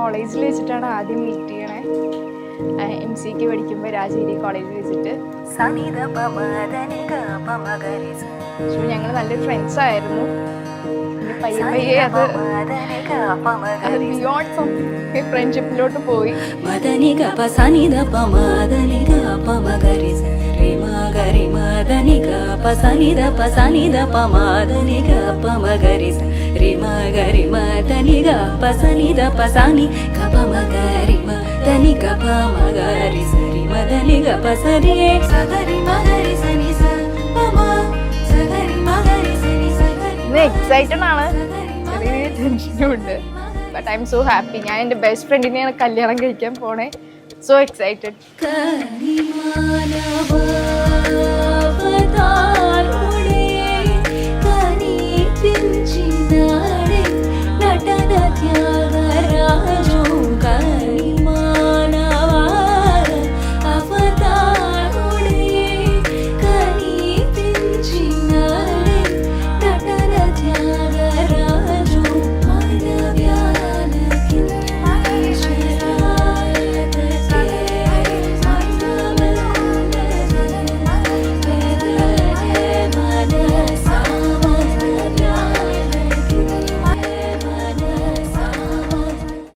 കോളേജിൽ വെച്ചിട്ടാണ് ആദ്യം മീറ്റ് ചെയ്യണേ. MCക്ക് പഠിക്കുമ്പോൾ രാജഗിരി കോളേജിൽ വെച്ചിട്ട്. സോ ഞങ്ങൾ നല്ലൊരു ഫ്രണ്ട്സ് ആയിരുന്നു. പയ്യെ പയ്യെ അത് ബിയോണ്ട് ഫ്രണ്ട്ഷിപ്പിലോട്ട് പോയി. എക്സൈറ്റഡ് ആണ്, ചെറിയ ടെൻഷനും ഉണ്ട്. But I M so happy. ഞാൻ എൻ്റെ ബെസ്റ്റ് ഫ്രണ്ടിനെയാണ് കല്യാണം കഴിക്കാൻ പോണേ. So excited.